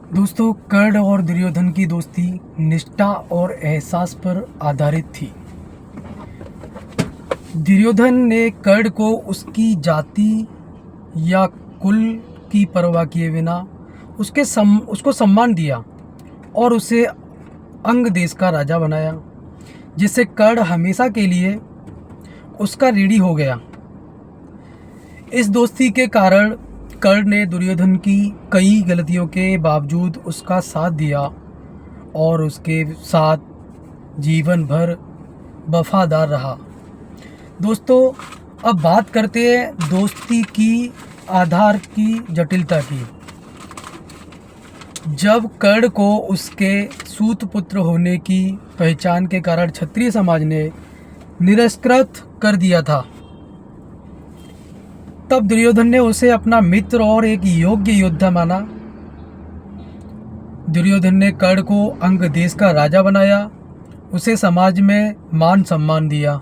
दोस्तों, कर्ण और दुर्योधन की दोस्ती निष्ठा और एहसास पर आधारित थी। दुर्योधन ने कर्ण को उसकी जाति या कुल की परवाह किए बिना उसको सम्मान दिया और उसे अंग देश का राजा बनाया, जिससे कर्ण हमेशा के लिए उसका ऋणी हो गया। इस दोस्ती के कारण कर्ण ने दुर्योधन की कई गलतियों के बावजूद उसका साथ दिया और उसके साथ जीवन भर वफादार रहा। दोस्तों, अब बात करते हैं दोस्ती की आधार की जटिलता की। जब कर्ण को उसके सूत पुत्र होने की पहचान के कारण क्षत्रिय समाज ने निरस्कृत कर दिया था, तब दुर्योधन ने उसे अपना मित्र और एक योग्य योद्धा माना। दुर्योधन ने कर्ण को अंग देश का राजा बनाया, उसे समाज में मान सम्मान दिया।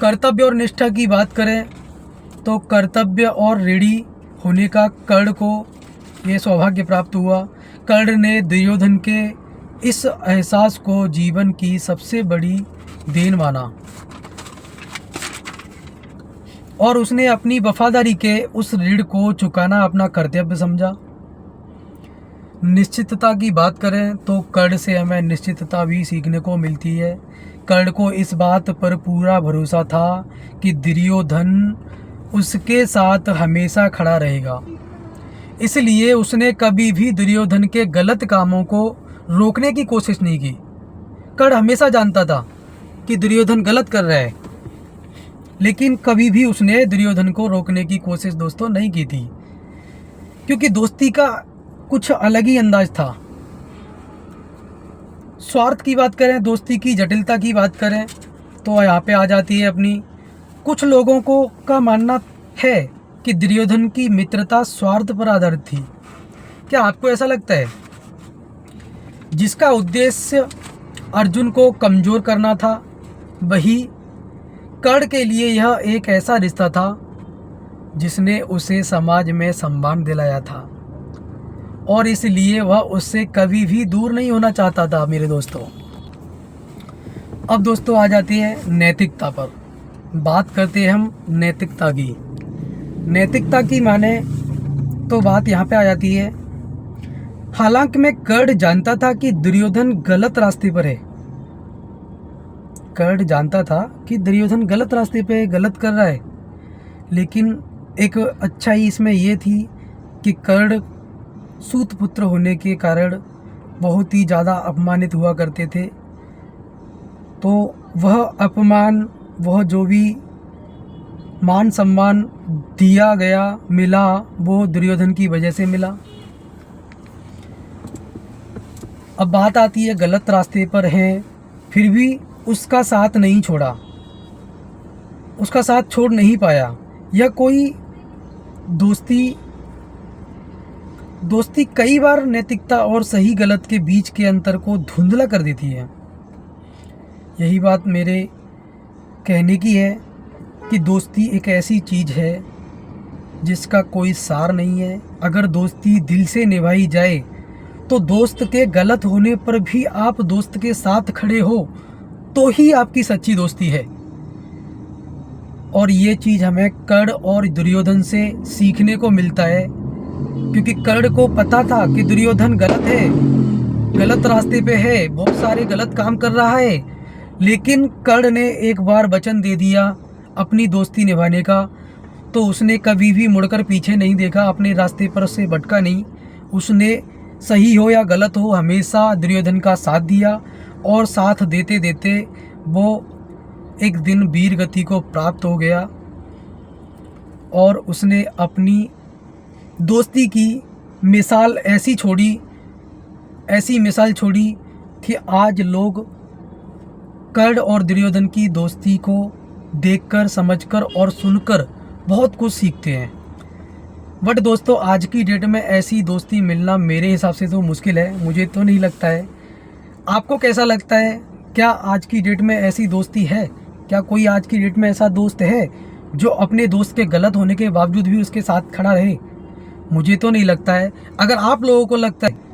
कर्तव्य और निष्ठा की बात करें तो कर्तव्य और ऋणी होने का कर्ण को ये सौभाग्य प्राप्त हुआ। कर्ण ने दुर्योधन के इस एहसास को जीवन की सबसे बड़ी देन माना और उसने अपनी वफादारी के उस ऋण को चुकाना अपना कर्तव्य समझा। निश्चितता की बात करें तो कर्ण से हमें निश्चितता भी सीखने को मिलती है। कर्ण को इस बात पर पूरा भरोसा था कि दुर्योधन उसके साथ हमेशा खड़ा रहेगा, इसलिए उसने कभी भी दुर्योधन के गलत कामों को रोकने की कोशिश नहीं की। कर्ण हमेशा जानता था कि दुर्योधन गलत कर रहा है, लेकिन कभी भी उसने दुर्योधन को रोकने की कोशिश दोस्तों नहीं की थी, क्योंकि दोस्ती का कुछ अलग ही अंदाज था। स्वार्थ की बात करें, दोस्ती की जटिलता की बात करें तो यहाँ पे आ जाती है अपनी। कुछ लोगों को का मानना है कि दुर्योधन की मित्रता स्वार्थ पर आधारित थी। क्या आपको ऐसा लगता है? जिसका उद्देश्य अर्जुन को कमज़ोर करना था, वही कर्ण के लिए यह एक ऐसा रिश्ता था जिसने उसे समाज में सम्मान दिलाया था और इसलिए वह उससे कभी भी दूर नहीं होना चाहता था मेरे दोस्तों। अब दोस्तों आ जाती है नैतिकता पर। बात करते हैं हम नैतिकता की। नैतिकता की माने तो बात यहाँ पे आ जाती है, हालांकि मैं कर्ण जानता था कि दुर्योधन गलत रास्ते पर है। कर्ण जानता था कि दुर्योधन गलत रास्ते पे गलत कर रहा है, लेकिन एक अच्छाई इसमें यह थी कि कर्ण सूत पुत्र होने के कारण बहुत ही ज़्यादा अपमानित हुआ करते थे। तो वह अपमान, वह जो भी मान सम्मान दिया गया मिला, वो दुर्योधन की वजह से मिला। अब बात आती है गलत रास्ते पर है, फिर भी उसका साथ नहीं छोड़ा, उसका साथ छोड़ नहीं पाया। यह कोई दोस्ती कई बार नैतिकता और सही गलत के बीच के अंतर को धुंधला कर देती है। यही बात मेरे कहने की है कि दोस्ती एक ऐसी चीज़ है जिसका कोई सार नहीं है। अगर दोस्ती दिल से निभाई जाए तो दोस्त के गलत होने पर भी आप दोस्त के साथ खड़े हो तो ही आपकी सच्ची दोस्ती है। और ये चीज़ हमें कर्ण और दुर्योधन से सीखने को मिलता है, क्योंकि कर्ण को पता था कि दुर्योधन गलत है, गलत रास्ते पे है, बहुत सारे गलत काम कर रहा है, लेकिन कर्ण ने एक बार वचन दे दिया अपनी दोस्ती निभाने का, तो उसने कभी भी मुड़कर पीछे नहीं देखा, अपने रास्ते पर से भटका नहीं। उसने सही हो या गलत हो हमेशा दुर्योधन का साथ दिया और साथ देते देते वो एक दिन वीर गति को प्राप्त हो गया और उसने अपनी दोस्ती की ऐसी मिसाल छोड़ी कि आज लोग कर्ण और दुर्योधन की दोस्ती को देखकर, समझकर और सुनकर बहुत कुछ सीखते हैं। बट दोस्तों, आज की डेट में ऐसी दोस्ती मिलना मेरे हिसाब से तो मुश्किल है, मुझे तो नहीं लगता है। आपको कैसा लगता है? क्या आज की डेट में ऐसी दोस्ती है? क्या कोई आज की डेट में ऐसा दोस्त है जो अपने दोस्त के गलत होने के बावजूद भी उसके साथ खड़ा रहे? मुझे तो नहीं लगता है। अगर आप लोगों को लगता है